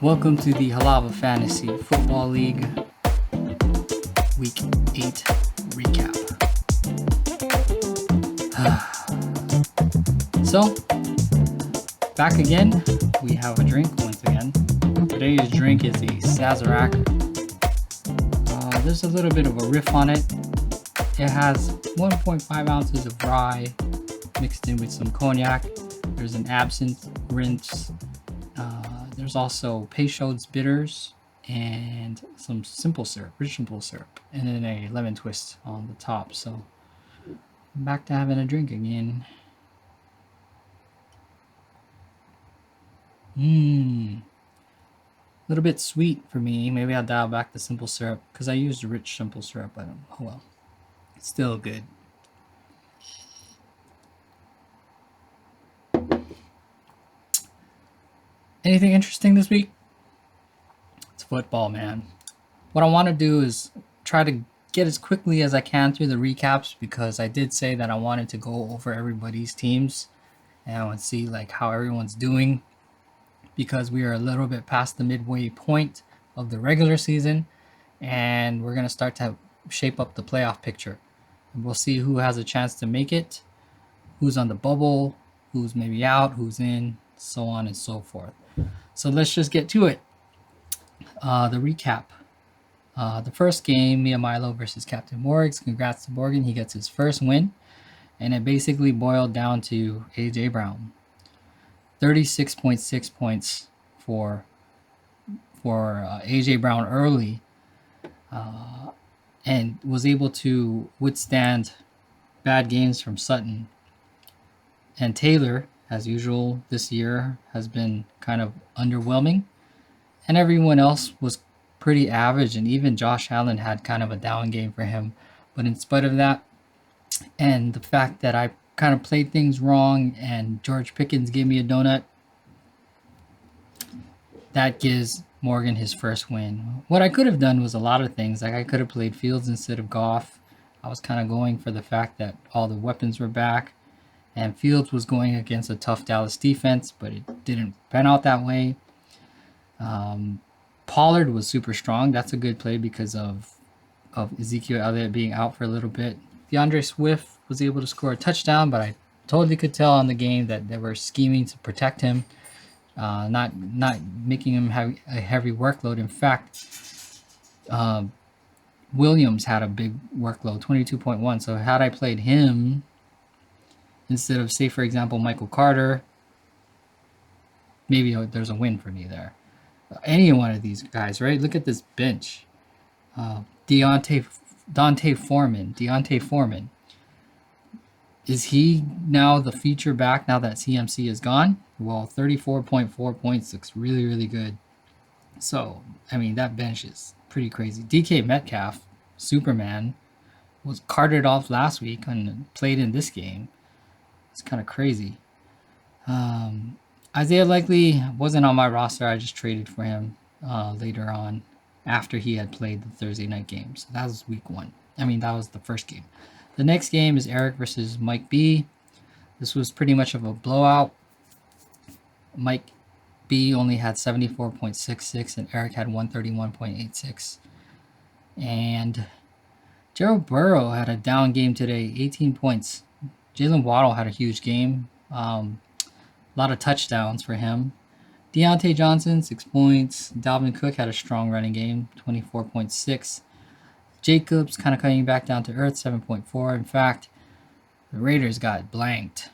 Welcome to the Halava Fantasy Football League Week 8 recap. So, back again. We have a drink once again. Today's drink is a Sazerac. There's a little bit of a riff on it. It has 1.5 ounces of rye mixed in with some cognac. There's an absinthe rinse. There's also Peychaud's bitters and some simple syrup, rich simple syrup, and then a lemon twist on the top. So I'm back to having a drink again. A little bit sweet for me. Maybe I'll dial back the simple syrup because I used rich simple syrup, but oh well, it's still good. Anything interesting this week? It's football, man. What I want to do is try to get as quickly as I can through the recaps because I did say that I wanted to go over everybody's teams and I want to see like how everyone's doing because we are a little bit past the midway point of the regular season and we're going to start to shape up the playoff picture. And we'll see who has a chance to make it, who's on the bubble, who's maybe out, who's in, so on and so forth. So let's just get to it. The recap. The first game, Mia Milo versus Captain Morgs. Congrats to Morgan. He gets his first win. And it basically boiled down to AJ Brown. 36.6 points for AJ Brown early. And was able to withstand bad games from Sutton. And Taylor, as usual this year, has been kind of underwhelming. And everyone else was pretty average, and even Josh Allen had kind of a down game for him. But in spite of that, and the fact that I kind of played things wrong and George Pickens gave me a donut, that gives Morgan his first win. What I could have done was a lot of things. Like I could have played Fields instead of Goff. I was kind of going for the fact that all the weapons were back. And Fields was going against a tough Dallas defense, but it didn't pan out that way. Pollard was super strong. That's a good play because of Ezekiel Elliott being out for a little bit. DeAndre Swift was able to score a touchdown, but I totally could tell on the game that they were scheming to protect him, not making him have a heavy workload. In fact, Williams had a big workload, 22.1. So had I played him instead of, say, for example, Michael Carter, maybe there's a win for me there. Any one of these guys, right? Look at this bench. Deontay Foreman. Is he now the feature back now that CMC is gone? Well, 34.4 points looks really, really good. So, I mean, that bench is pretty crazy. DK Metcalf, Superman, was carted off last week and played in this game. It's kind of crazy. Isaiah Likely wasn't on my roster. I just traded for him later on after he had played the Thursday night game. So that was week 1. I mean, that was the first game. The next game is Eric versus Mike B. This was pretty much of a blowout. Mike B only had 74.66 and Eric had 131.86. And Gerald Burrow had a down game today, 18 points. Jalen Waddle had a huge game. A lot of touchdowns for him. Deontay Johnson, 6 points. Dalvin Cook had a strong running game, 24.6. Jacobs kind of coming back down to earth, 7.4. In fact, the Raiders got blanked.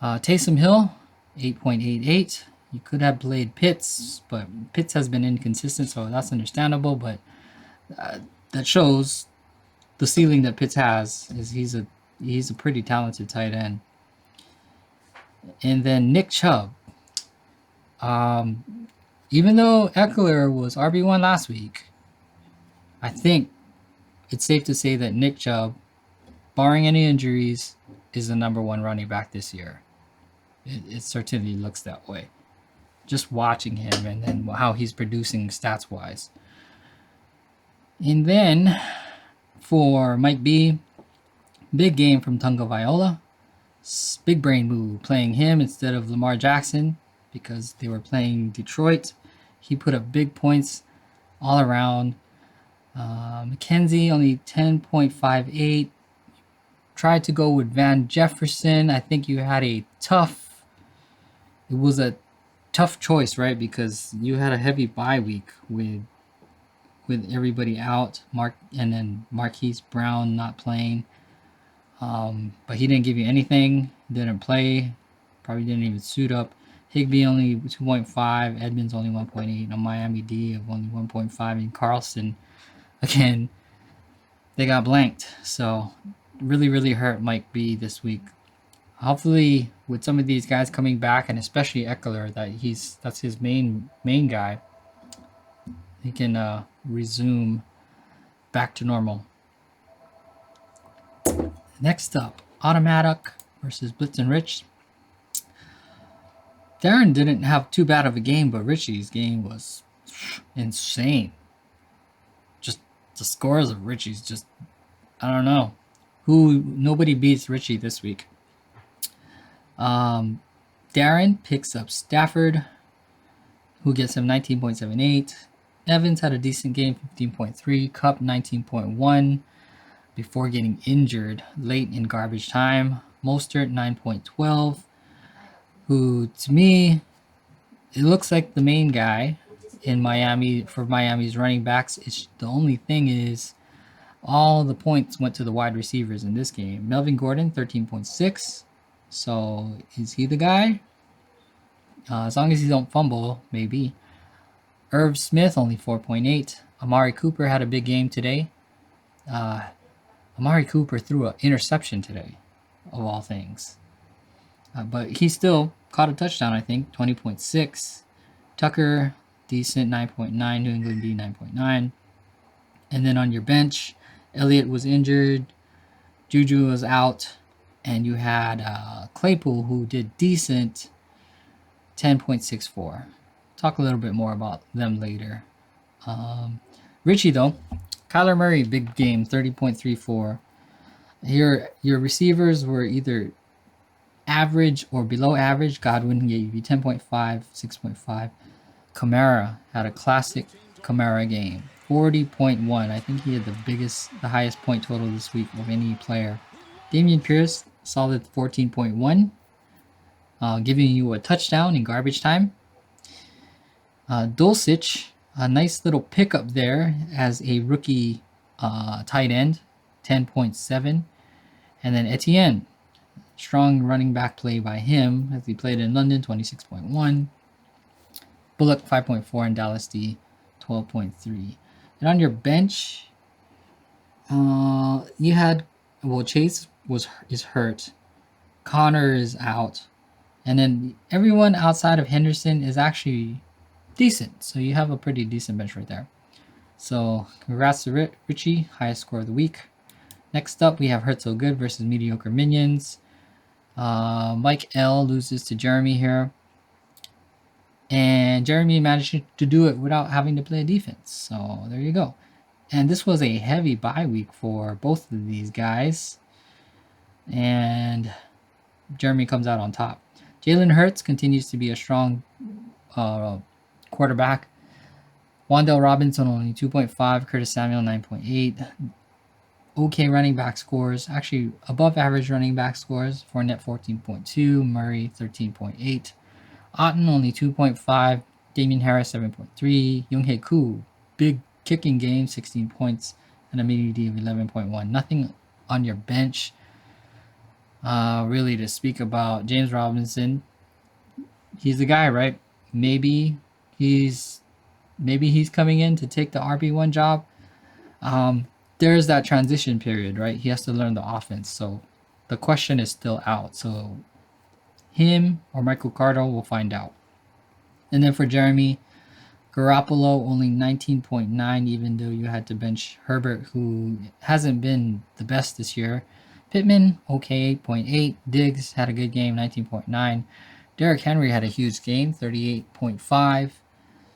Taysom Hill, 8.88. You could have played Pitts, but Pitts has been inconsistent, so that's understandable. But that shows the ceiling that Pitts has. Is he's a pretty talented tight end. And then Nick Chubb. Even though Eckler was RB1 last week, I think it's safe to say that Nick Chubb, barring any injuries, is the number 1 running back this year. It certainly looks that way. Just watching him and then how he's producing stats-wise. And then for Mike B, big game from Tunga Viola. Big brain move, playing him instead of Lamar Jackson because they were playing Detroit. He put up big points all around. McKenzie only 10.58. Tried to go with Van Jefferson. I think you had it was a tough choice, right? Because you had a heavy bye week with everybody out, and then Marquise Brown not playing. But he didn't give you anything. Didn't play. Probably didn't even suit up. Higbee only 2.5. Edmonds only 1.8. On Miami D of only 1.5. And Carlson, again, they got blanked. So really, really hurt Mike B this week. Hopefully, with some of these guys coming back, and especially Eckler, that's his main guy, he can resume back to normal. Next up, Automatic versus Blitz and Rich. Darren didn't have too bad of a game, but Richie's game was insane. Just the scores of Richie's just, I don't know. Nobody beats Richie this week. Darren picks up Stafford, who gets him 19.78. Evans had a decent game, 15.3. Cup, 19.1. Before getting injured late in garbage time. Mostert, 9.12. Who, to me, it looks like the main guy in Miami for Miami's running backs. The only thing is all the points went to the wide receivers in this game. Melvin Gordon, 13.6. So is he the guy? As long as he don't fumble, maybe. Irv Smith, only 4.8. Amari Cooper had a big game today. Amari Cooper threw an interception today, of all things. But he still caught a touchdown, I think, 20.6. Tucker, decent, 9.9. New England D, 9.9. And then on your bench, Elliott was injured. Juju was out. And you had Claypool, who did decent, 10.64. Talk a little bit more about them later. Richie, though, Kyler Murray, big game, 30.34. Your receivers were either average or below average. Godwin gave you 10.5, 6.5. Kamara had a classic Kamara game, 40.1. I think he had the highest point total this week of any player. Dameon Pierce, solid 14.1, giving you a touchdown in garbage time. Dulcich, a nice little pickup there as a rookie tight end, 10.7. And then Etienne, strong running back play by him as he played in London, 26.1. Bullock, 5.4, and Dallas D, 12.3. And on your bench, you had, Chase is hurt. Connor is out. And then everyone outside of Henderson is actually decent. So you have a pretty decent bench right there. So congrats to Richie, highest score of the week. Next up, we have Hurt So Good versus Mediocre Minions. Mike L loses to Jeremy here. And Jeremy managed to do it without having to play defense. So there you go. And this was a heavy bye week for both of these guys. And Jeremy comes out on top. Jalen Hurts continues to be a strong quarterback. Wan'Dale Robinson only 2.5. Curtis Samuel 9.8. Okay running back scores. Actually above average running back scores. Fournette 14.2. Murray 13.8. Otten only 2.5. Damian Harris 7.3. Younghae Koo, big kicking game, 16 points. And a mini D of 11.1. Nothing on your bench really to speak about. James Robinson, he's the guy, right? Maybe he's coming in to take the RB1 job. There's that transition period, right? He has to learn the offense. So the question is still out. So him or Michael Carter, we'll find out. And then for Jeremy, Garoppolo only 19.9, even though you had to bench Herbert, who hasn't been the best this year. Pittman, okay, 8.8. Diggs had a good game, 19.9. Derrick Henry had a huge game, 38.5.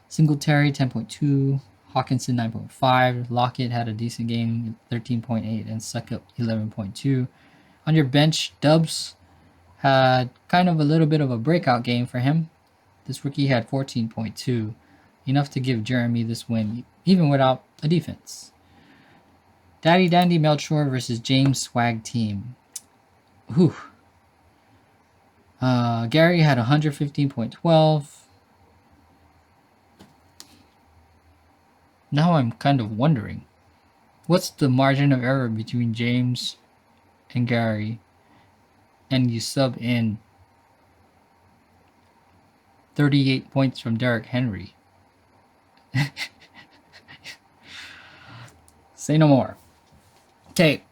Singletary, 10.2. Hawkinson, 9.5. Lockett had a decent game, 13.8. And Suckup, 11.2. On your bench, Dubs had kind of a little bit of a breakout game for him. This rookie had 14.2. enough to give Jeremy this win, even without a defense. Daddy Dandy Melchor versus James Swag Team. Whew. Gary had 115.12. Now I'm kind of wondering, what's the margin of error between James and Gary, and you sub in 38 points from Derrick Henry? Say no more. Okay,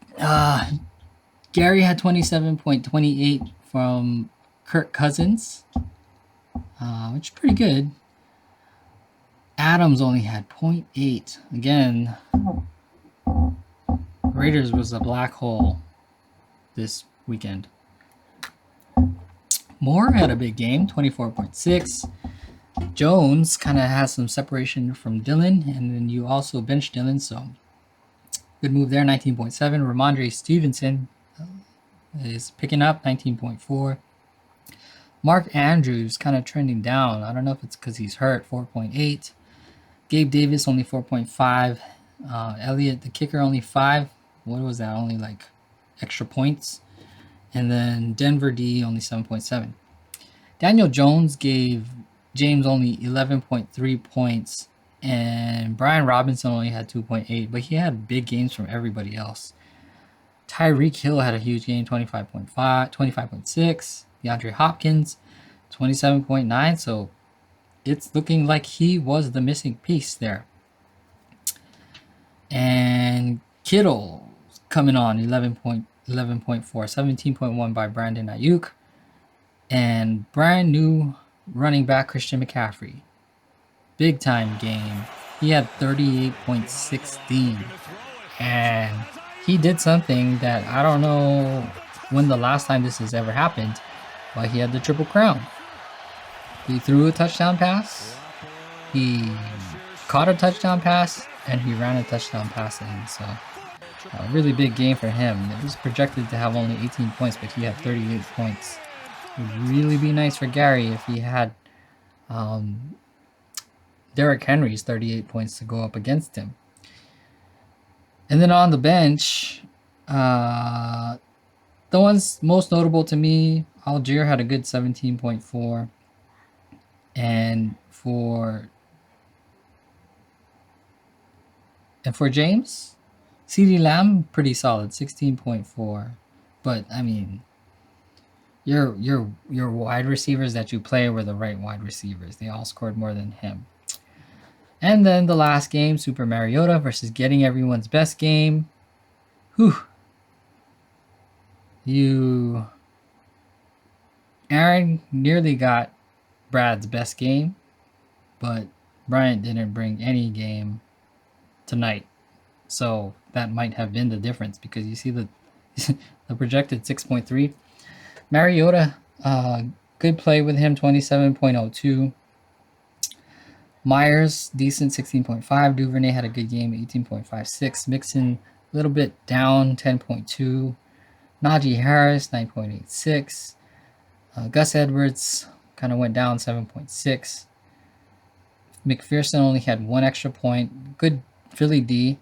Gary had 27.28 from Kirk Cousins, which is pretty good. Adams only had 0.8. Again, Raiders was a black hole this weekend. Moore had a big game, 24.6. Jones kind of has some separation from Dillon, and then you also bench Dillon, so good move there, 19.7. Ramondre Stevenson is picking up, 19.4. Mark Andrews kind of trending down. I don't know if it's because he's hurt, 4.8. Gabe Davis only 4.5. Elliott, the kicker, only 5. What was that? Only like extra points. And then Denver D only 7.7. Daniel Jones gave James only 11.3 points, and Brian Robinson only had 2.8, but he had big games from everybody else. Tyreek Hill had a huge game, 25.5, 25.6. DeAndre Hopkins, 27.9. So it's looking like he was the missing piece there. And Kittle coming on, 11.4, 17.1 by Brandon Ayuk. And brand new running back Christian McCaffrey. Big time game. He had 38.16. And he did something that I don't know when the last time this has ever happened, but he had the Triple Crown. He threw a touchdown pass, he caught a touchdown pass, and he ran a touchdown pass in. So a really big game for him. It was projected to have only 18 points, but he had 38 points. It would really be nice for Gary if he had Derrick Henry's 38 points to go up against him. And then on the bench, the ones most notable to me, Algier had a good 17.4. And for James, CeeDee Lamb, pretty solid, 16.4. But I mean, your wide receivers that you play were the right wide receivers. They all scored more than him. And then the last game, Super Mariota versus Getting Everyone's Best Game. Whew. Aaron nearly got Brad's best game, but Bryant didn't bring any game tonight. So that might have been the difference, because you see the projected 6.3. Mariota, good play with him, 27.02. Myers, decent, 16.5. Duvernay had a good game, 18.56. Mixon, a little bit down, 10.2. Najee Harris, 9.86. Gus Edwards kind of went down, 7.6. McPherson only had 1 extra point. Good Philly D.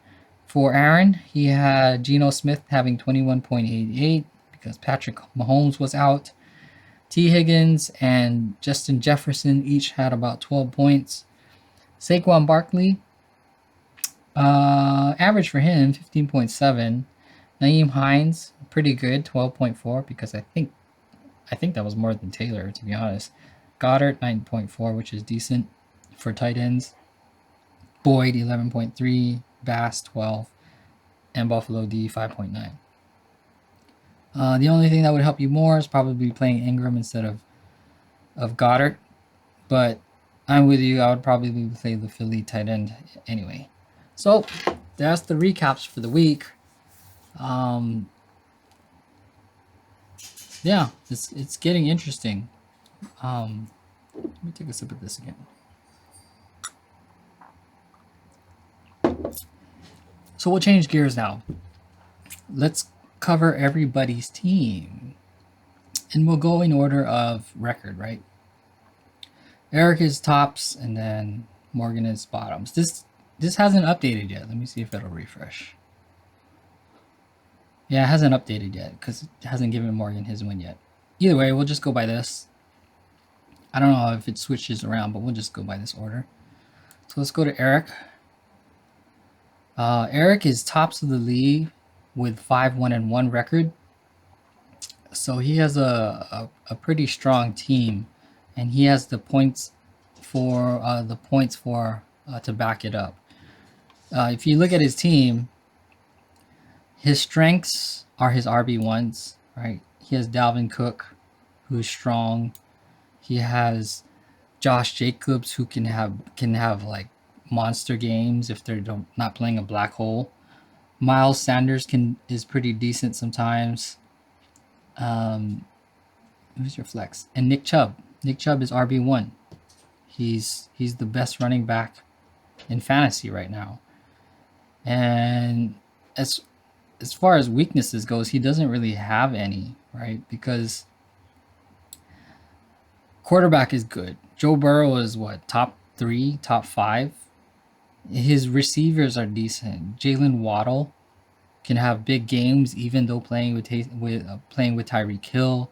For Aaron, he had Geno Smith having 21.88 because Patrick Mahomes was out. T. Higgins and Justin Jefferson each had about 12 points. Saquon Barkley, average for him, 15.7. Naeem Hines, pretty good, 12.4, because I think that was more than Taylor, to be honest. Goddard, 9.4, which is decent for tight ends. Boyd, 11.3. Bass, 12. And Buffalo D, 5.9. The only thing that would help you more is probably playing Ingram instead of Goddard. But I'm with you. I would probably play the Philly tight end anyway. So that's the recaps for the week. Yeah, it's getting interesting. Let me take a sip of this again. So we'll change gears now. Let's cover everybody's team. And we'll go in order of record, right? Eric is tops, and then Morgan is bottoms. This hasn't updated yet. Let me see if it'll refresh. Yeah, it hasn't updated yet because it hasn't given Morgan his win yet. Either way, we'll just go by this. I don't know if it switches around, but we'll just go by this order. So let's go to Eric. Eric is tops of the league with 5-1-1 record. So he has a pretty strong team, and he has the points for to back it up. If you look at his team, his strengths are his RB1s, right? He has Dalvin Cook, who's strong. He has Josh Jacobs, who can have like monster games if they're not playing a black hole. Miles Sanders is pretty decent sometimes. Who's your flex? And Nick Chubb. Nick Chubb is RB1. He's the best running back in fantasy right now. And as far as weaknesses goes, he doesn't really have any, right? Because quarterback is good. Joe Burrow is what, top 3, top 5. His receivers are decent. Jalen Waddle can have big games even though playing with Tyreek Hill.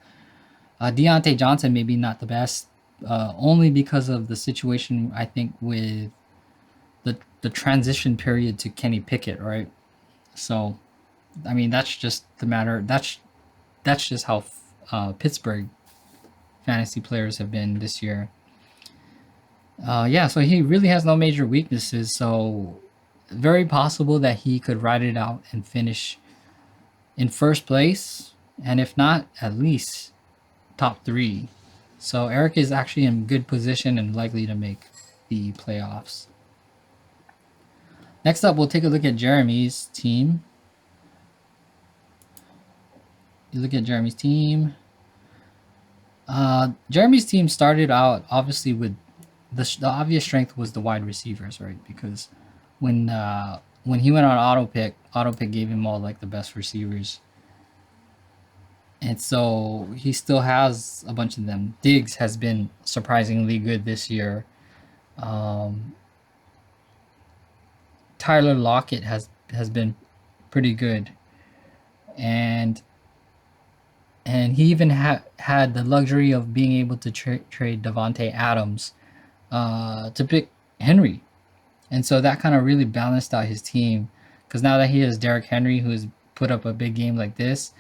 Deontay Johnson maybe not the best, only because of the situation, I think, with the transition period to Kenny Pickett, right? So, I mean, that's just the matter. That's just how Pittsburgh fantasy players have been this year. Yeah, so he really has no major weaknesses. So, very possible that he could ride it out and finish in first place, and if not, at least top 3. So Eric is actually in good position and likely to make the playoffs. Next up, we'll take a look at Jeremy's team. You look at Jeremy's team. Jeremy's team started out obviously with the obvious strength was the wide receivers, right? Because when he went on auto pick gave him all like the best receivers. And so he still has a bunch of them. Diggs has been surprisingly good this year. Tyler Lockett has been pretty good. And he even had the luxury of being able to trade Davante Adams to pick Henry. And so that kind of really balanced out his team. Because now that he has Derrick Henry, who has put up a big game like this,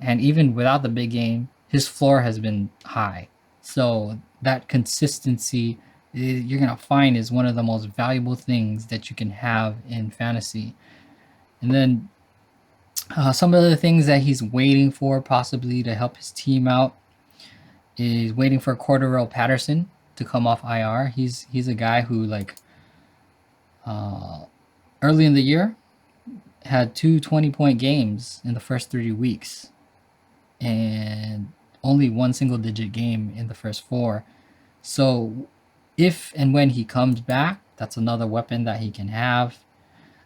and even without the big game, his floor has been high. So that consistency, you're going to find, is one of the most valuable things that you can have in fantasy. And then some of the things that he's waiting for possibly to help his team out is waiting for Cordarrelle Patterson to come off IR. He's a guy who, like, early in the year had 2 20-point games in the first 3 weeks and only 1 single-digit game in the first 4. So if and when he comes back, that's another weapon that he can have.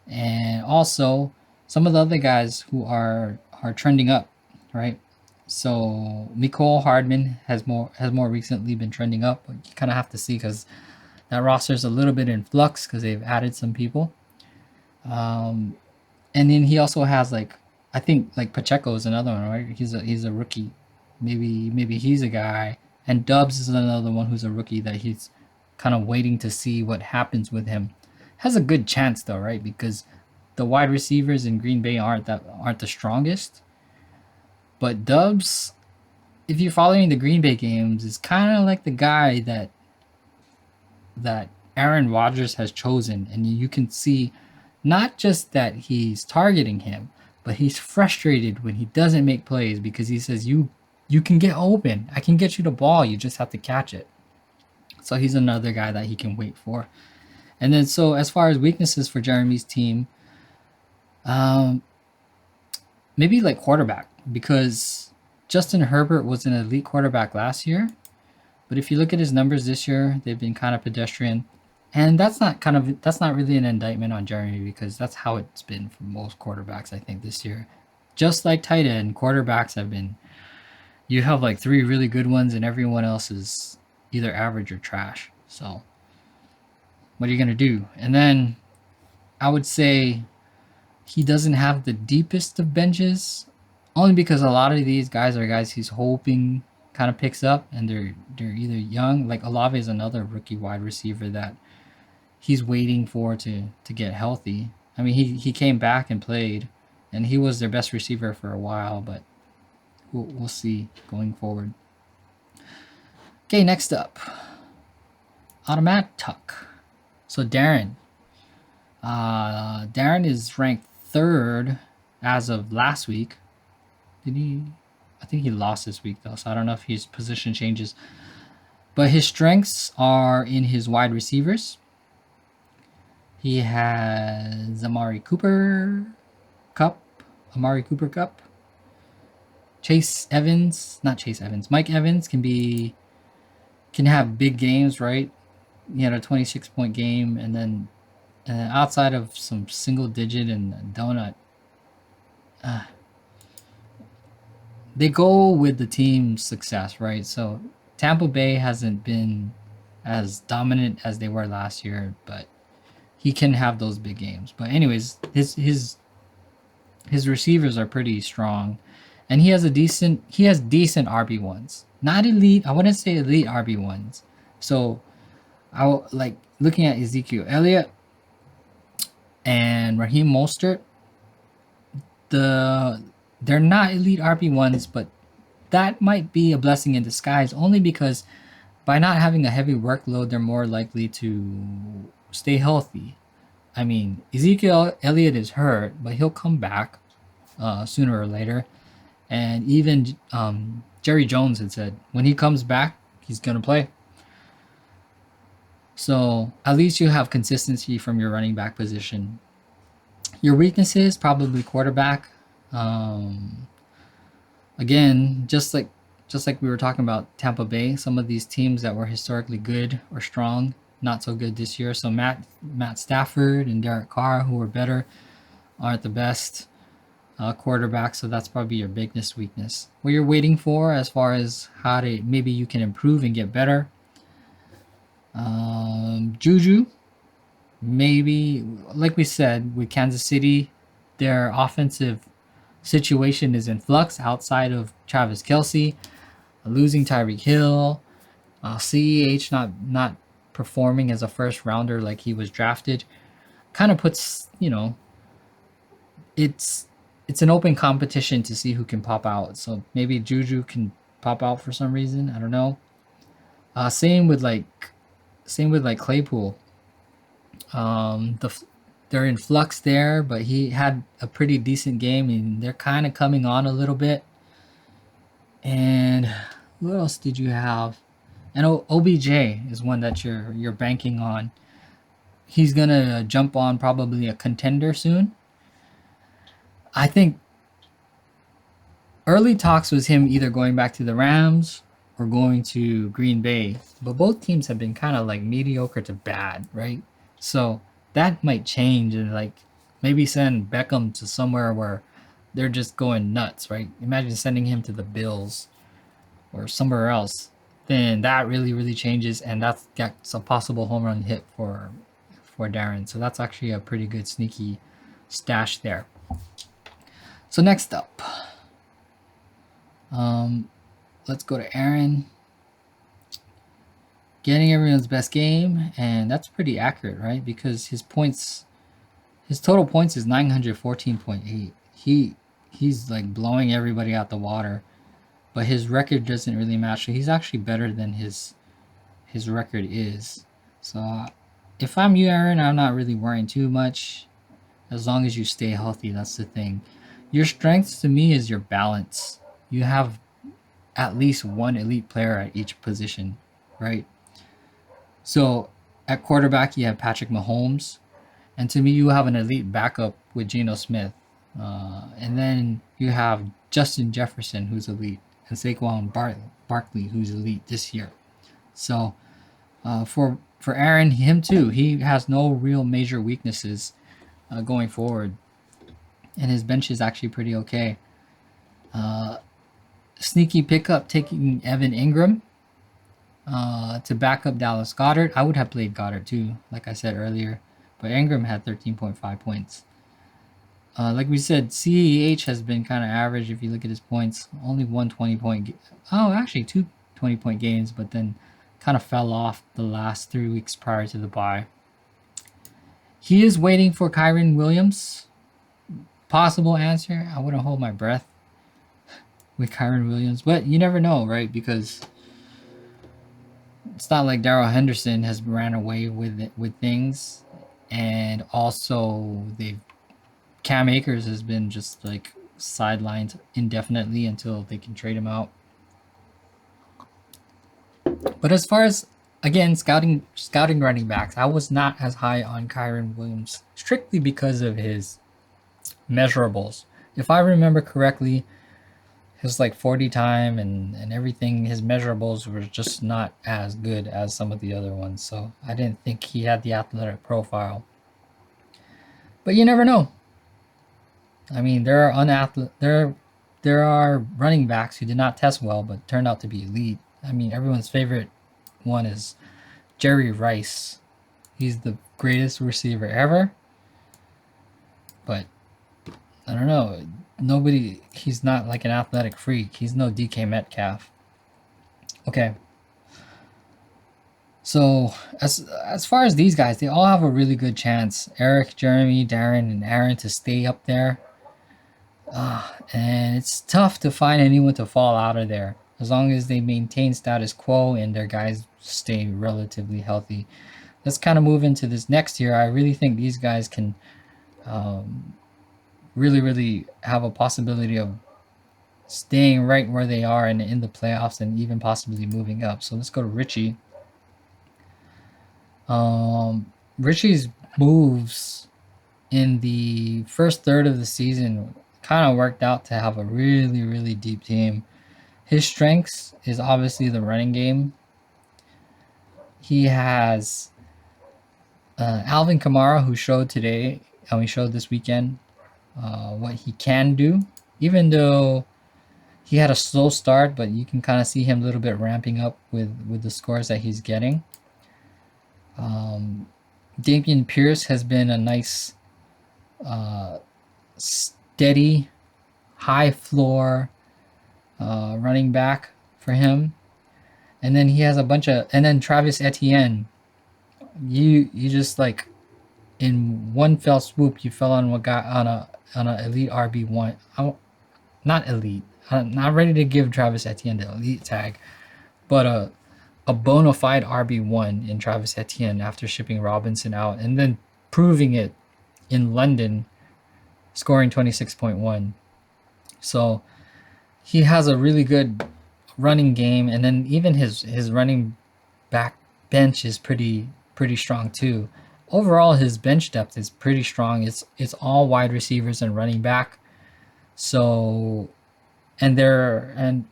And also some of the other guys who are trending up, right? So Mecole Hardman has more recently been trending up, but you kind of have to see because that roster is a little bit in flux because they've added some people. And then he also has, like, I think, like, Pacheco is another one, right? He's a rookie. Maybe he's a guy. And Dubs is another one who's a rookie that he's kind of waiting to see what happens with him. Has a good chance though, right? Because the wide receivers in Green Bay aren't the strongest. But Dubs, if you're following the Green Bay games, is kind of like the guy that Aaron Rodgers has chosen, and you can see not just that he's targeting him, but he's frustrated when he doesn't make plays because he says, you can get open. I can get you the ball. You just have to catch it. So he's another guy that he can wait for. And then, so as far as weaknesses for Jeremy's team, maybe like quarterback, because Justin Herbert was an elite quarterback last year. But if you look at his numbers this year, they've been kind of pedestrian. And that's not really an indictment on Jeremy, because that's how it's been for most quarterbacks, I think, this year. Just like tight end, quarterbacks have been, you have like 3 really good ones and everyone else is either average or trash. So What are you gonna do? And then I would say he doesn't have the deepest of benches, only because a lot of these guys are guys he's hoping kind of picks up, and they're either young. Like Olave is another rookie wide receiver that he's waiting for to get healthy. I mean, he came back and played, and he was their best receiver for a while, but we'll see going forward. Okay, next up, Automatic Tuck. So Darren is ranked third as of last week. Did he? I think he lost this week though, so I don't know if his position changes. But his strengths are in his wide receivers. He has Amari Cooper Cup, Mike Evans can have big games, right? He had a 26-point game, and then outside of some single digit and donut, they go with the team's success, right? So Tampa Bay hasn't been as dominant as they were last year, but he can have those big games. But anyways, his receivers are pretty strong, and he has decent RB1s. Not elite. I wouldn't say elite RB1s. So I like looking at Ezekiel Elliott and Raheem Mostert. They're not elite RB1s, but that might be a blessing in disguise, only because by not having a heavy workload, they're more likely to stay healthy. I mean, Ezekiel Elliott is hurt, but he'll come back sooner or later. And even Jerry Jones had said when he comes back, he's going to play. So at least you have consistency from your running back position. Your weaknesses, probably quarterback. Again, just like we were talking about Tampa Bay, some of these teams that were historically good or strong, not so good this year. So Matt Stafford and Derek Carr, who were better, aren't the best quarterbacks. So that's probably your biggest weakness. What you're waiting for as far as how to maybe you can improve and get better. Juju, maybe like we said with Kansas City, their offensive situation is in flux outside of Travis Kelce, losing Tyreek Hill, CEH not performing as a first rounder like he was drafted, kind of puts, it's an open competition to see who can pop out. So maybe Juju can pop out for some reason. I don't know. Same with Claypool. They're in flux there, but he had a pretty decent game, and they're kind of coming on a little bit. And what else did you have? And OBJ is one that you're banking on. He's gonna jump on probably a contender soon. I think early talks was him either going back to the Rams or going to Green Bay, but both teams have been kind of like mediocre to bad, right? So that might change, and like maybe send Beckham to somewhere where they're just going nuts, right? Imagine sending him to the Bills or somewhere else. Then that really, really changes, and that's a possible home run hit for Darren. So that's actually a pretty good sneaky stash there. So next up, let's go to Aaron. Getting everyone's best game, and that's pretty accurate, right? Because his total points is 914.8. He's like blowing everybody out the water, but his record doesn't really match. So he's actually better than his record is. So if I'm you, Aaron, I'm not really worrying too much. As long as you stay healthy, that's the thing. Your strengths to me is your balance. You have at least one elite player at each position, right? So at quarterback, you have Patrick Mahomes. And to me, you have an elite backup with Geno Smith. And then you have Justin Jefferson, who's elite, and Saquon Barkley, who's elite this year. So for Aaron, him too, he has no real major weaknesses going forward. And his bench is actually pretty okay. Sneaky pickup taking Evan Ingram. to back up Dallas Goddard. I would have played Goddard too, like I said earlier, but Ingram had 13.5 points. Like we said, CEH has been kind of average if you look at his points. Only one 20-point. Oh, actually, two 20-point games, but then kind of fell off the last 3 weeks prior to the bye. He is waiting for Kyren Williams. Possible answer. I wouldn't hold my breath with Kyren Williams, but you never know, right? Because it's not like Darrell Henderson has ran away with things, and also Cam Akers has been just like sidelined indefinitely until they can trade him out. But as far as, again, scouting running backs, I was not as high on Kyren Williams strictly because of his measurables. If I remember correctly, his like 40 time and everything, his measurables were just not as good as some of the other ones. So I didn't think he had the athletic profile. But you never know. I mean, there are running backs who did not test well but turned out to be elite. I mean, everyone's favorite one is Jerry Rice. He's the greatest receiver ever. But I don't know. He's not like an athletic freak. He's no DK Metcalf. Okay. So as far as these guys, they all have a really good chance. Eric, Jeremy, Darren, and Aaron to stay up there. And it's tough to find anyone to fall out of there as long as they maintain status quo and their guys stay relatively healthy. Let's kind of move into this next year. I really think these guys can really have a possibility of staying right where they are and in the playoffs and even possibly moving up. So let's go to Richie. Richie's moves in the first third of the season kind of worked out to have a really deep team. His strengths is obviously the running game. He has Alvin Kamara, who showed today, and we showed this weekend what he can do, even though he had a slow start, but you can kind of see him a little bit ramping up with the scores that he's getting. Damian Pierce has been a nice steady high floor running back for him. And then he has and then Travis Etienne, you just like in one fell swoop you fell on an elite RB1. Not elite. I'm not ready to give Travis Etienne the elite tag, but a bona fide RB1 in Travis Etienne after shipping Robinson out and then proving it in London, scoring 26.1. So he has a really good running game, and then even his running back bench is pretty strong too. Overall, his bench depth is pretty strong. It's all wide receivers and running back. So, and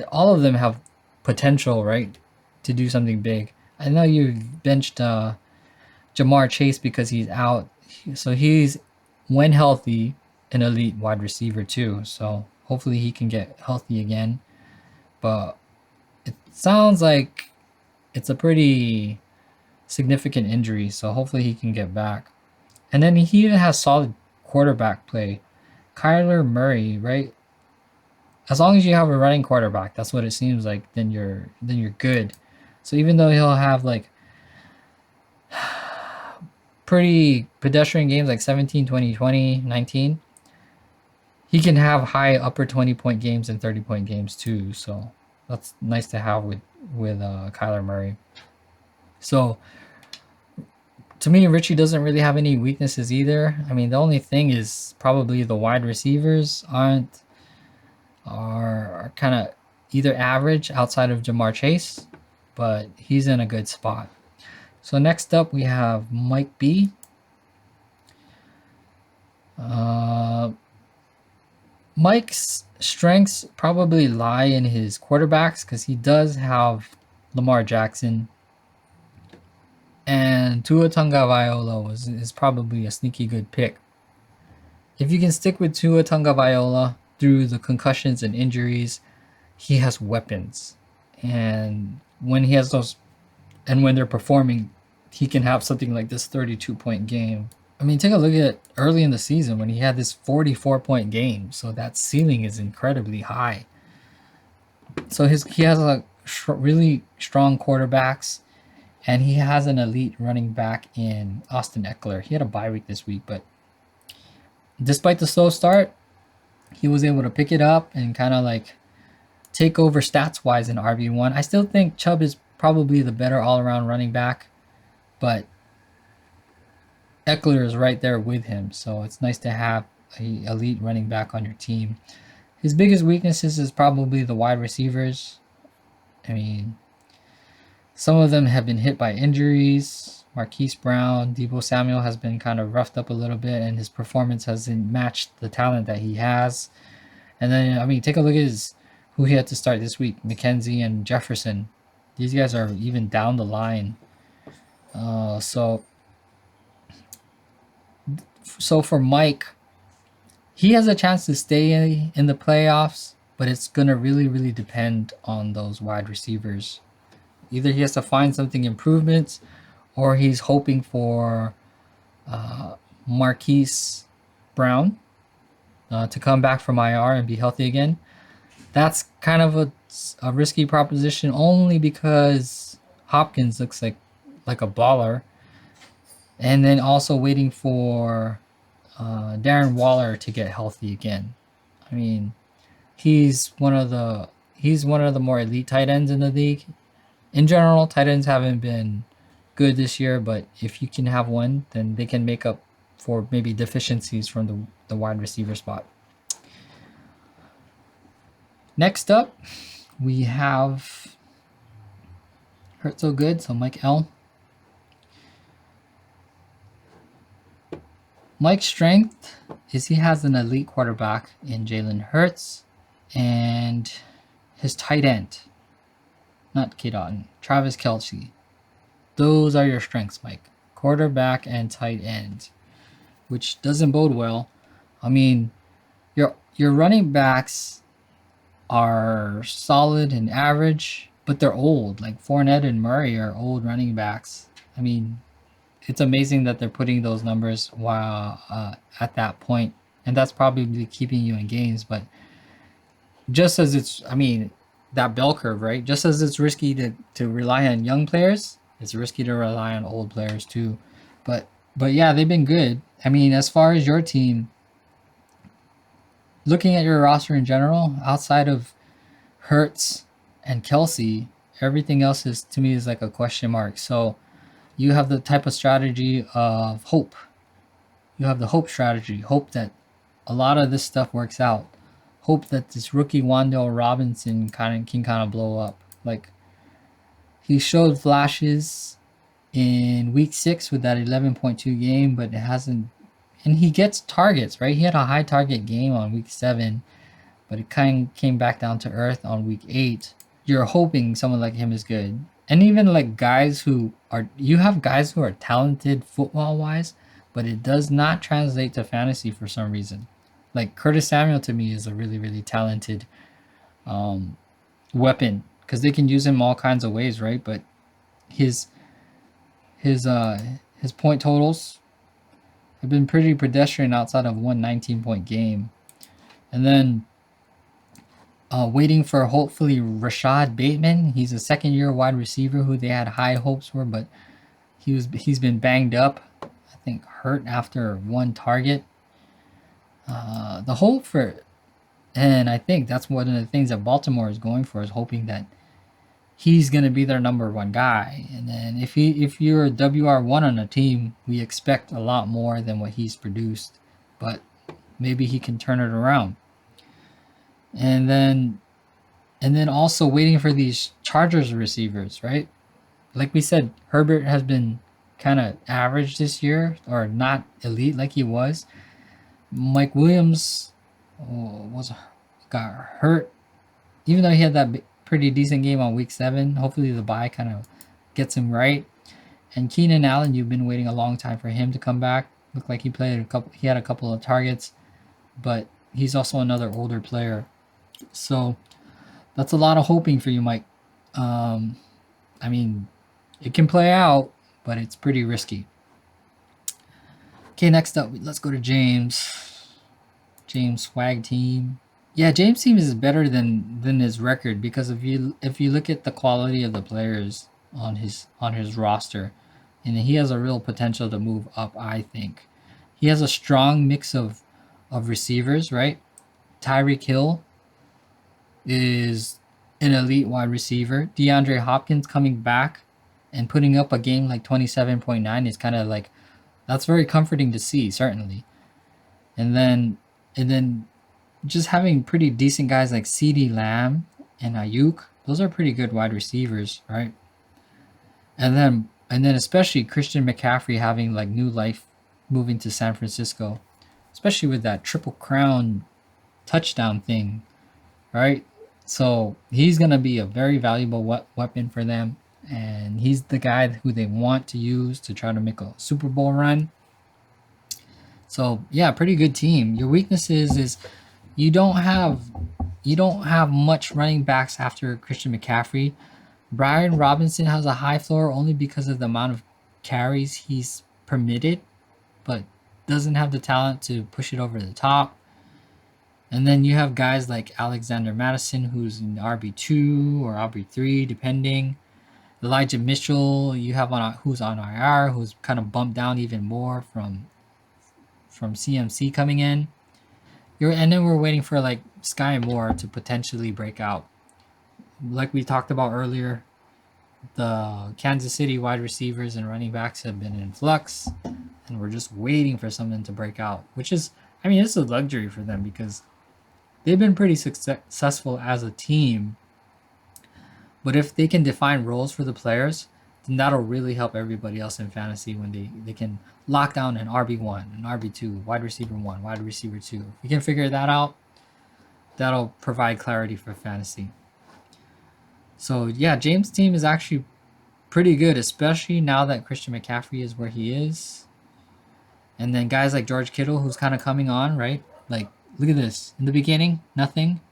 all of them have potential, right, to do something big. I know you benched Jamar Chase because he's out, so he's, when healthy, an elite wide receiver too. So hopefully he can get healthy again. But it sounds like it's a pretty significant injury, so hopefully he can get back. And then he even has solid quarterback play. Kyler Murray, right? As long as you have a running quarterback, that's what it seems like, then you're good. So even though he'll have like pretty pedestrian games like 17, 20, 20, 19, he can have high upper 20-point games and 30-point games too. So that's nice to have with Kyler Murray. So to me, Richie doesn't really have any weaknesses either. I mean, the only thing is probably the wide receivers are kind of either average outside of Jamar Chase, but he's in a good spot. So next up we have Mike B. Mike's strengths probably lie in his quarterbacks because he does have Lamar Jackson, and Tua Tagovailoa is probably a sneaky good pick. If you can stick with Tua Tagovailoa through the concussions and injuries, he has weapons. And when he has those, and when they're performing, he can have something like this 32-point game. I mean, take a look at early in the season when he had this 44-point game. So that ceiling is incredibly high. So he has like really strong quarterbacks, and he has an elite running back in Austin Eckler. He had a bye week this week, but despite the slow start, he was able to pick it up and kind of like take over stats wise in RB1. I still think Chubb is probably the better all around running back, but Eckler is right there with him. So it's nice to have a elite running back on your team. His biggest weaknesses is probably the wide receivers. I mean, some of them have been hit by injuries. Marquise Brown, Deebo Samuel has been kind of roughed up a little bit, and his performance hasn't matched the talent that he has. And then, I mean, take a look at who he had to start this week. McKenzie and Jefferson. These guys are even down the line. So for Mike, he has a chance to stay in the playoffs, but it's going to really, really depend on those wide receivers. Either he has to find something improvements, or he's hoping for Marquise Brown to come back from IR and be healthy again. That's kind of a risky proposition, only because Hopkins looks like a baller. And then also waiting for Darren Waller to get healthy again. I mean, he's one of the more elite tight ends in the league. In general, tight ends haven't been good this year, but if you can have one, then they can make up for maybe deficiencies from the wide receiver spot. Next up, we have Hurt So Good, so Mike L. Mike's strength is he has an elite quarterback in Jalen Hurts, and his tight end, not K. Dotton, Travis Kelce. Those are your strengths, Mike. Quarterback and tight end, which doesn't bode well. I mean, your running backs are solid and average, but they're old. Like Fournette and Murray are old running backs. I mean, it's amazing that they're putting those numbers while at that point, and that's probably keeping you in games. But just as it's, I mean, that bell curve, right? Just as it's risky to rely on young players, it's risky to rely on old players too. But yeah, they've been good. I mean, as far as your team, looking at your roster in general, outside of Hurts and Kelce, everything else is, to me, is like a question mark. So you have the type of strategy of hope. You have the hope strategy. Hope that a lot of this stuff works out. Hope that this rookie Wan'Dale Robinson can kind of blow up. Like, he showed flashes in week 6 with that 11.2 game, but it hasn't. And he gets targets, right? He had a high target game on week 7, but it kind of came back down to earth on week 8. You're hoping someone like him is good. And even like guys who are, you have guys who are talented football wise, but it does not translate to fantasy for some reason. Like Curtis Samuel, to me, is a really, really talented weapon, because they can use him all kinds of ways, right? But his point totals have been pretty pedestrian outside of one 19-point game. And then waiting for hopefully Rashad Bateman. He's a second-year wide receiver who they had high hopes for, but he's been banged up. I think hurt after one target. The hope for, and I think that's one of the things that Baltimore is going for, is hoping that he's going to be their number one guy. And then if you're a WR1 on a team, we expect a lot more than what he's produced, but maybe he can turn it around. And then also waiting for these Chargers receivers, right? Like we said, Herbert has been kind of average this year, or not elite like he was. Mike Williams got hurt, even though he had that pretty decent game on week 7. Hopefully the bye kind of gets him right. And Keenan Allen, you've been waiting a long time for him to come back. Looked like he had a couple of targets, but he's also another older player. So that's a lot of hoping for you, Mike. I mean, it can play out, but it's pretty risky. Okay, next up, let's go to James. James swag team. Yeah, James team is better than his record because if you look at the quality of the players on his roster, and he has a real potential to move up. I think he has a strong mix of receivers. Right, Tyreek Hill is an elite wide receiver. DeAndre Hopkins coming back and putting up a game like 27.9 is kind of like that's very comforting to see, certainly. And then just having pretty decent guys like CeeDee Lamb and Ayuk, those are pretty good wide receivers, right? And then especially Christian McCaffrey having like new life moving to San Francisco, especially with that triple crown touchdown thing, right? So he's gonna be a very valuable weapon for them, and he's the guy who they want to use to try to make a Super Bowl run. So yeah, pretty good team. Your weaknesses is you don't have you don't have much running backs after Christian McCaffrey. Brian Robinson has a high floor only because of the amount of carries he's permitted, but doesn't have the talent to push it over the top. And then you have guys like Alexander Madison, who's in RB2 or RB3, depending. Elijah Mitchell, you have who's on IR, who's kind of bumped down even more from CMC coming in. And then we're waiting for like Sky Moore to potentially break out. Like we talked about earlier, the Kansas City wide receivers and running backs have been in flux, and we're just waiting for something to break out, which is, I mean, it's a luxury for them because they've been pretty successful as a team. But if they can define roles for the players, then that'll really help everybody else in fantasy when they can lock down an RB1, an RB2, wide receiver 1, wide receiver 2. If you can figure that out, that'll provide clarity for fantasy. So yeah, James' team is actually pretty good, especially now that Christian McCaffrey is where he is. And then guys like George Kittle, who's kind of coming on, right? Like, look at this. In the beginning, nothing.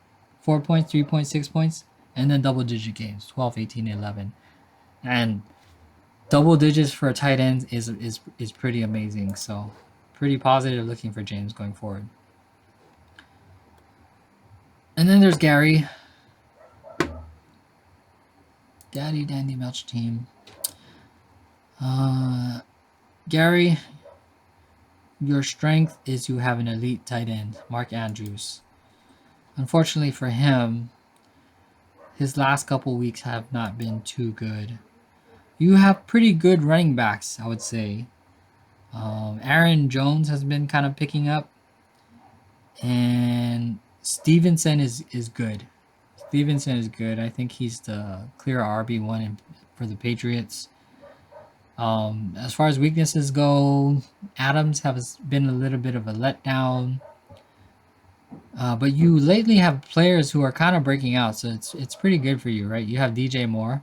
4 points, 3 points, 6 points. And then double-digit games, 12, 18, 11. And double digits for a tight end is pretty amazing. So pretty positive looking for James going forward. And then there's Gary. Daddy Dandy Melch team. Gary, your strength is you have an elite tight end, Mark Andrews. Unfortunately for him, his last couple weeks have not been too good. You have pretty good running backs, I would say. Aaron Jones has been kind of picking up, and Stevenson is good. Stevenson is good. I think he's the clear RB1 for the Patriots. As far as weaknesses go, Adams has been a little bit of a letdown. But you lately have players who are kind of breaking out, so it's pretty good for you, right? You have DJ Moore,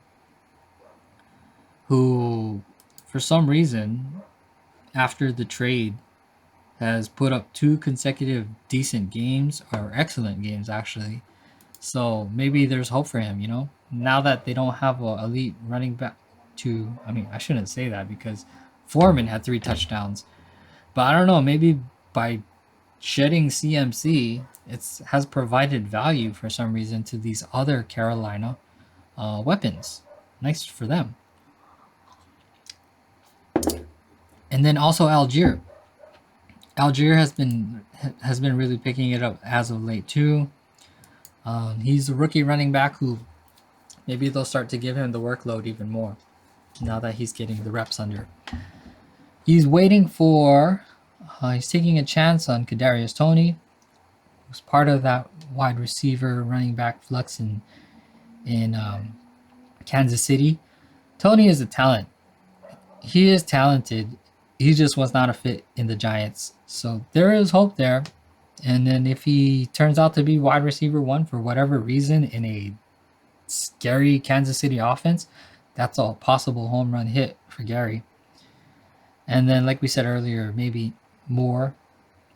who, for some reason, after the trade, has put up 2 consecutive decent games, or excellent games, actually. So maybe there's hope for him, now that they don't have an elite running back I mean, I shouldn't say that because Foreman had 3 touchdowns. But I don't know, maybe by shedding CMC, it has provided value for some reason to these other Carolina weapons. Nice for them. And then also Algier. Algier has been really picking it up as of late too. He's a rookie running back who maybe they'll start to give him the workload even more now that he's getting the reps under. He's waiting for. He's taking a chance on Kadarius Toney, who's part of that wide receiver running back flux in Kansas City. Toney is a talent. He is talented. He just was not a fit in the Giants. So there is hope there. And then if he turns out to be wide receiver 1 for whatever reason in a scary Kansas City offense, that's a possible home run hit for Gary. And then, like we said earlier, maybe Moore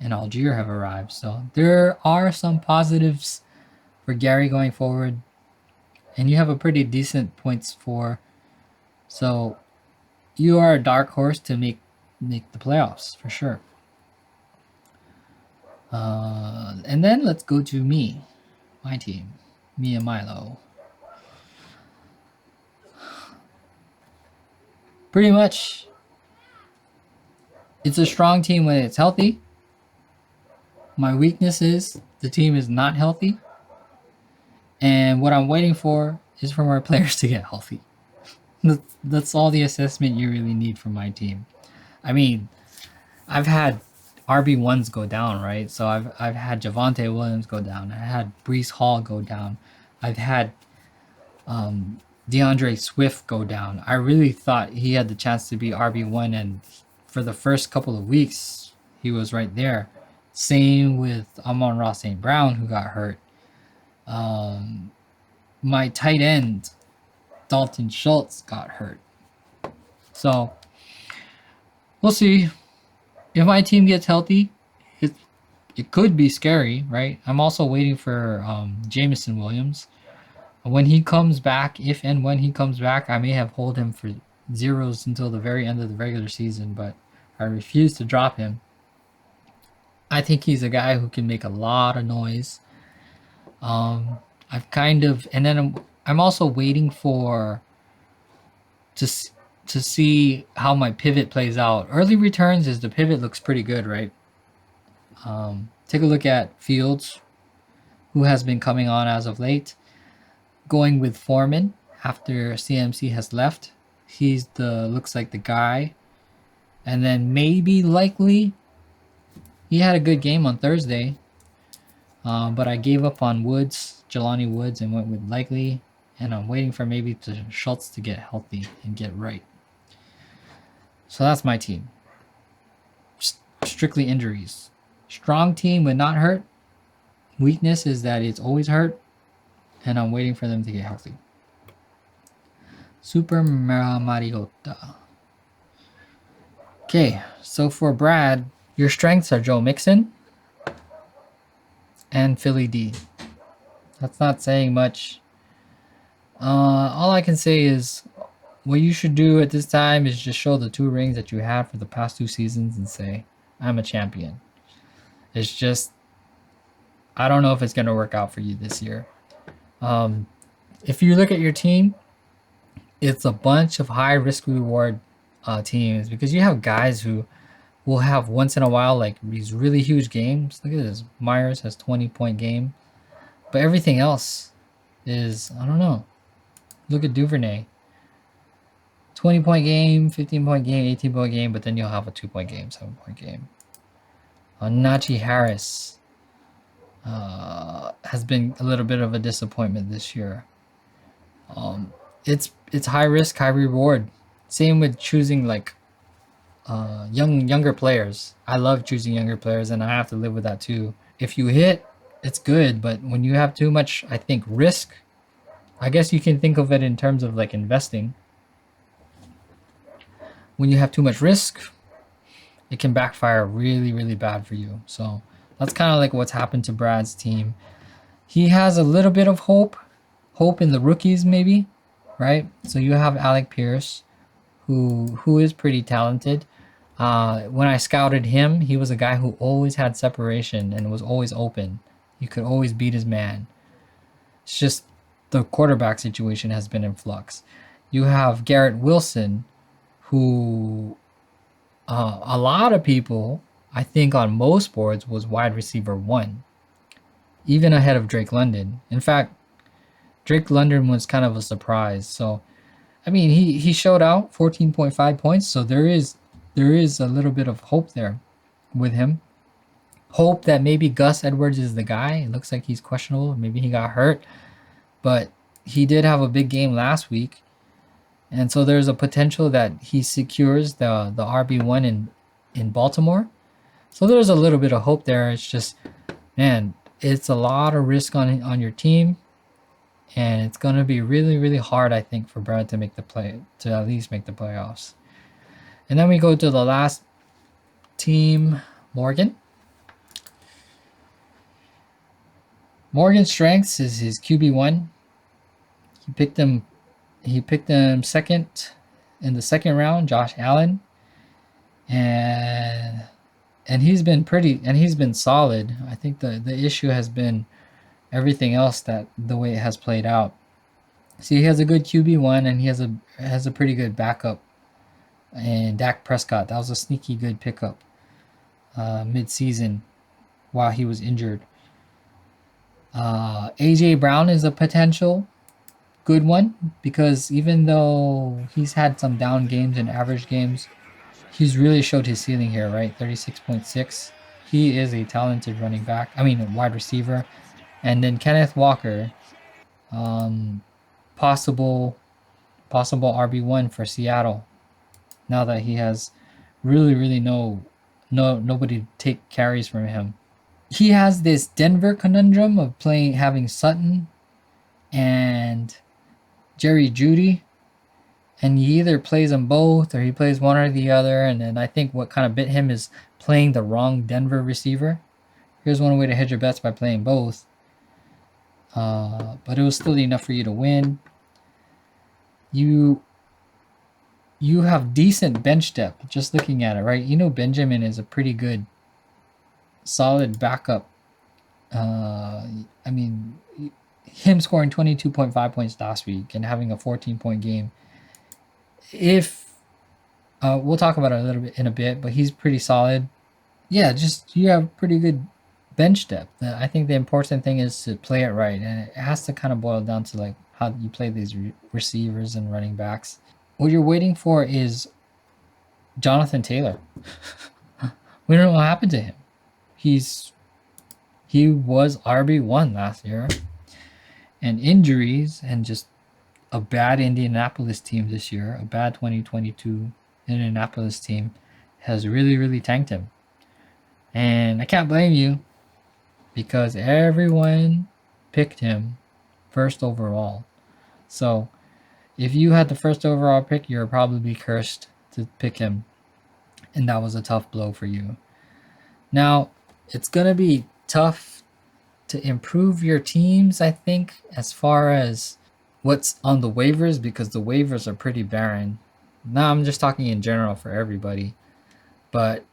and Algier have arrived. So there are some positives for Gary going forward. And you have a pretty decent points for So you are a dark horse to make the playoffs for sure. And then let's go to my team, me and Milo. Pretty much, it's a strong team when it's healthy. My weakness is the team is not healthy. And what I'm waiting for is for my players to get healthy. That's all the assessment you really need from my team. I mean, I've had RB1s go down, right? So I've had Javonte Williams go down. I had Breece Hall go down. I've had DeAndre Swift go down. I really thought he had the chance to be RB1, and for the first couple of weeks, he was right there. Same with Amon-Ra St. Brown, who got hurt. My tight end, Dalton Schultz, got hurt. So we'll see. If my team gets healthy, it could be scary, right? I'm also waiting for Jameson Williams. When he comes back, if and when he comes back, I may have hold him for zeros until the very end of the regular season, but I refuse to drop him. I think he's a guy who can make a lot of noise. I've kind of, and then I'm also waiting for to see how my pivot plays out. Early returns is the pivot looks pretty good, right? Take a look at Fields, who has been coming on as of late. Going with Foreman after CMC has left. He's looks like the guy. And then maybe likely he had a good game on Thursday. But I gave up on Jelani Woods, and went with Likely. And I'm waiting for maybe Schultz to get healthy and get right. So that's my team. Strictly injuries. Strong team with not hurt. Weakness is that it's always hurt. And I'm waiting for them to get healthy. Super Mariota. Okay, so for Brad, your strengths are Joe Mixon and Philly D. That's not saying much. All I can say is what you should do at this time is just show the 2 rings that you have for the past 2 seasons and say, I'm a champion. It's just, I don't know if it's going to work out for you this year. If you look at your team, it's a bunch of high risk reward teams, because you have guys who will have once in a while like these really huge games. Look at this. Myers has 20-point game, but everything else is, I don't know. Look at Duvernay. 20-point game, 15-point game, 18-point game, but then you'll have a 2-point game, 7-point game. Najee Harris has been a little bit of a disappointment this year. It's high risk, high reward. Same with choosing like younger players. I love choosing younger players, and I have to live with that too. If you hit, it's good, but when you have too much, I think, risk, I guess you can think of it in terms of like investing. When you have too much risk, it can backfire really, really bad for you. So that's kind of like what's happened to Brad's team. He has a little bit of hope in the rookies maybe, right? So you have Alec Pierce, who is pretty talented. When I scouted him, he was a guy who always had separation and was always open. You could always beat his man. It's just the quarterback situation has been in flux. You have Garrett Wilson, who a lot of people, I think on most boards, was wide receiver 1, even ahead of Drake London. In fact, Drake London was kind of a surprise. So, I mean, he showed out 14.5 points. So there is a little bit of hope there with him. Hope that maybe Gus Edwards is the guy. It looks like he's questionable. Maybe he got hurt. But he did have a big game last week. And so there's a potential that he secures the RB1 in Baltimore. So there's a little bit of hope there. It's just, man, it's a lot of risk on your team. And it's going to be really, really hard, I think, for Brad to at least make the playoffs. And then we go to the last team, Morgan. Morgan's strengths is his QB1. He picked him second in the second round, Josh Allen, and he's been solid. I think the issue has been everything else, that the way it has played out. See, he has a good QB1, and he has a pretty good backup, and Dak Prescott. That was a sneaky good pickup mid-season while he was injured. AJ Brown is a potential good one, because even though he's had some down games and average games, he's really showed his ceiling here, right? 36.6. He is a talented running back. I mean, a wide receiver. And then Kenneth Walker, possible RB1 for Seattle. Now that he has really nobody to take carries from him. He has this Denver conundrum of having Sutton and Jerry Jeudy, and he either plays them both or he plays one or the other. And then I think what kind of bit him is playing the wrong Denver receiver. Here's one way to hedge your bets by playing both. But it was still enough for you to win. You have decent bench depth just looking at it, right? You know Benjamin is a pretty good, solid backup. I mean, him scoring 22.5 points last week and having a 14-point game. If we'll talk about it a little bit in a bit, but he's pretty solid. Yeah, just you have pretty good bench depth. I think the important thing is to play it right, and it has to kind of boil down to like how you play these receivers and running backs. What you're waiting for is Jonathan Taylor. We don't know what happened to him. He was RB1 last year, and injuries and just a bad Indianapolis team this year, a bad 2022 Indianapolis team, has really tanked him. And I can't blame you, because everyone picked him first overall. So if you had the first overall pick, you're probably cursed to pick him, and that was a tough blow for you. Now, it's going to be tough to improve your teams, I think, as far as what's on the waivers, because the waivers are pretty barren. Now, I'm just talking in general for everybody. But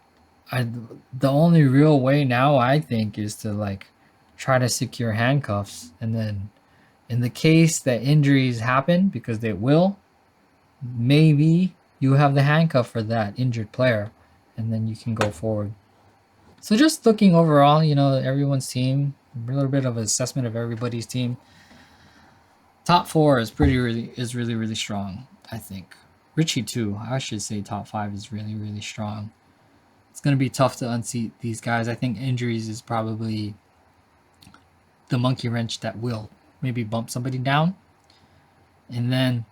the only real way now, I think, is to like try to secure handcuffs. And then in the case that injuries happen, because they will, maybe you have the handcuff for that injured player, and then you can go forward. So just looking overall, everyone's team, a little bit of an assessment of everybody's team. Top 4 is really strong, I think. Richie too. I should say top 5 is really strong. It's going to be tough to unseat these guys. I think injuries is probably the monkey wrench that will maybe bump somebody down. And then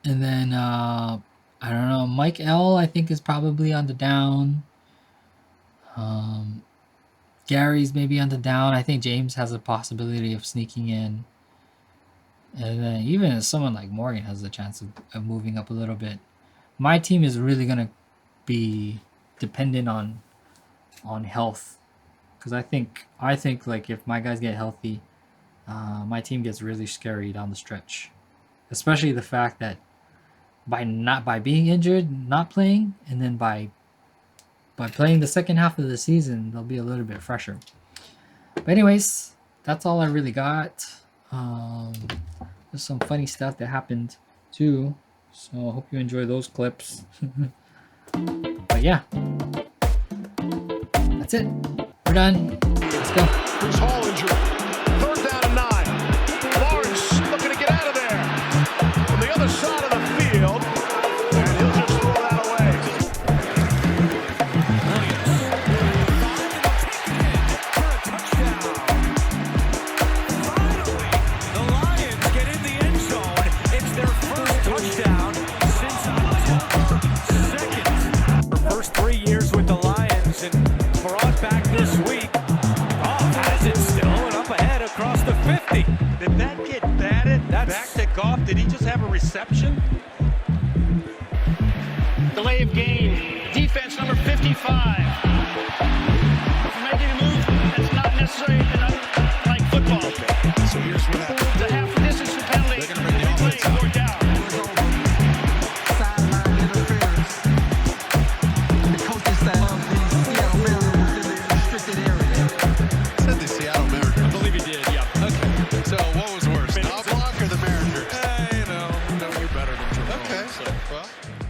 I don't know, Mike L, I think, is probably on the down. Gary's maybe on the down. I think James has a possibility of sneaking in. And then even someone like Morgan has a chance of moving up a little bit. My team is really going to be dependent on health. Because I think like if my guys get healthy, my team gets really scary down the stretch. Especially the fact that by being injured, not playing, and then by playing the second half of the season, they'll be a little bit fresher. But anyways, that's all I really got. There's some funny stuff that happened too, so I hope you enjoy those clips. But yeah, that's it. We're done. Let's go. Bruce Hall injured. 3rd down and 9. Lawrence looking to get out of there from the other side of the field, and he'll just throw that away. The Lions get in the end zone. It's their first touchdown since October 2nd. Her first 3 years with the Lions, and brought back this week. Has it still, and up ahead across the 50. Did that get batted back to Goff? Did he just have a reception? Delay of game. Defense number 55. Making a move that's not necessary enough, like football. So here's what happened. The half distance penalty. They're going to bring the offense out. 4th down. so far.